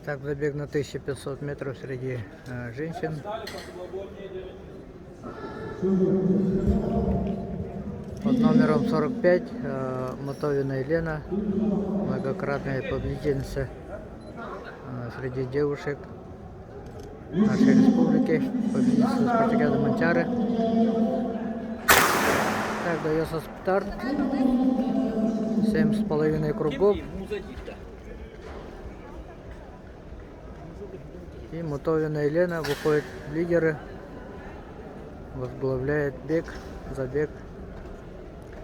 Так, забег на 1500 метров среди женщин. Под номером 45 Мотовина Елена, многократная победительница среди девушек нашей республики, победительница спартакиады Монтяры. Так, дается старт. 7,5 кругов. И Мотовина Елена выходит в лидеры, возглавляет забег.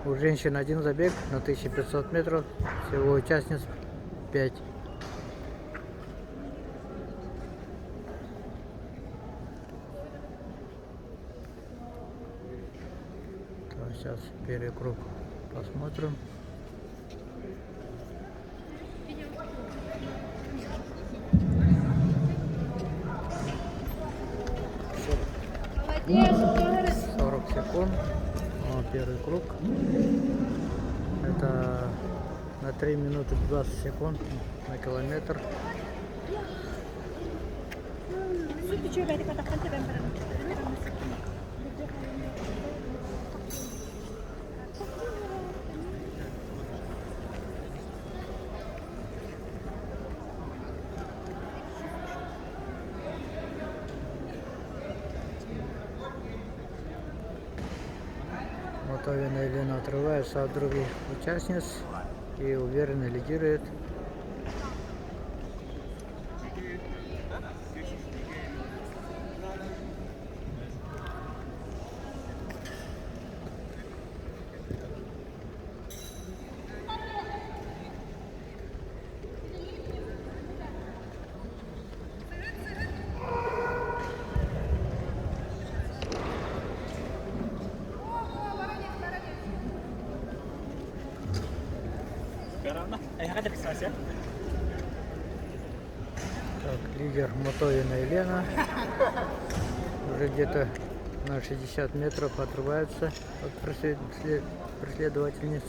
У женщин один забег на 1500 метров, всего участниц 5. Сейчас первый круг посмотрим. Молодец. 40 секунд. Первый круг. Это на 3 минуты 20 секунд на километр. Мотовина Елена отрывается от других участниц и уверенно лидирует. Так, лидер Мотовина Елена уже где-то на 60 метров отрывается от преследовательниц.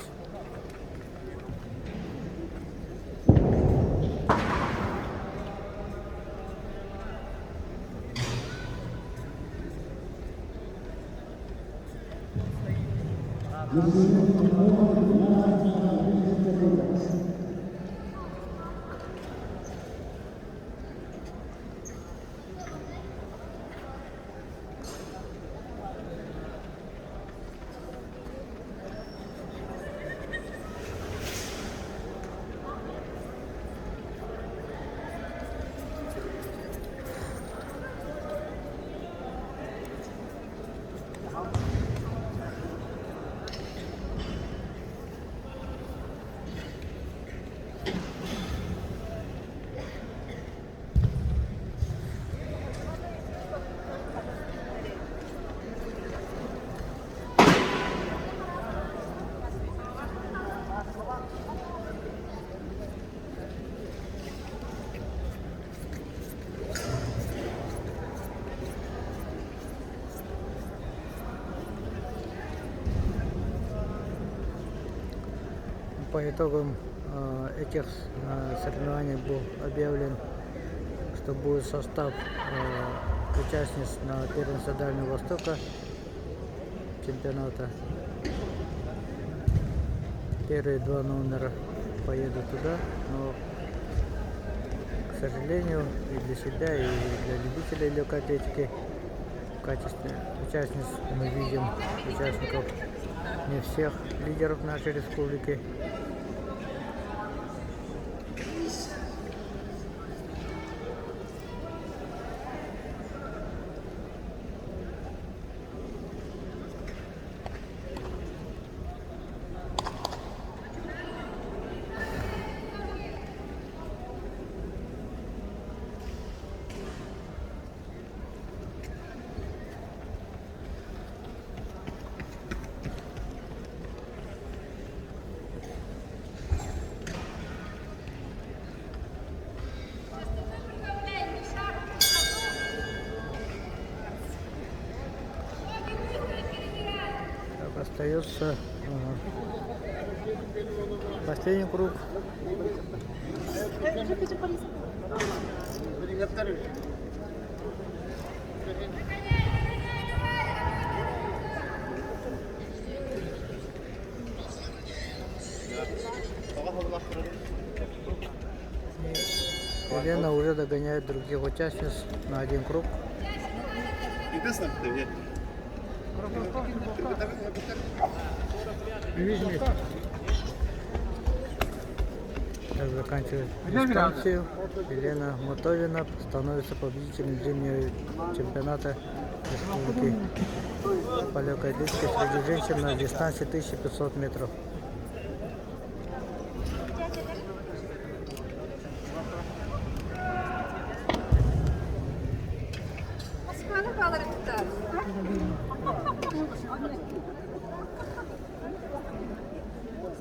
По итогам этих соревнований был объявлен, что будет состав участниц на первенстве Дальнего Востока чемпионата. Первые два номера поедут туда, но, к сожалению, и для себя, и для любителей легкоатлетики в качестве участниц мы видим участников не всех лидеров нашей республики. Остается последний круг. Елена уже догоняет других участниц на один круг. Так заканчивает дистанцию. Елена Мотовина становится победителем зимнего чемпионата республики по легкой атлетике среди женщин на дистанции 1500 метров.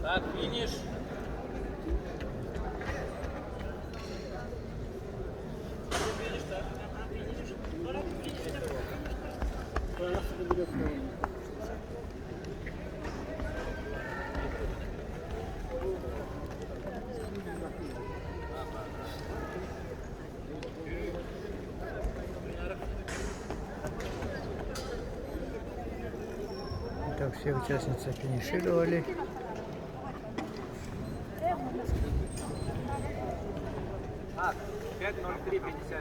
Так, фініш. Так, все участницы финишировали. Так, 5:03:59.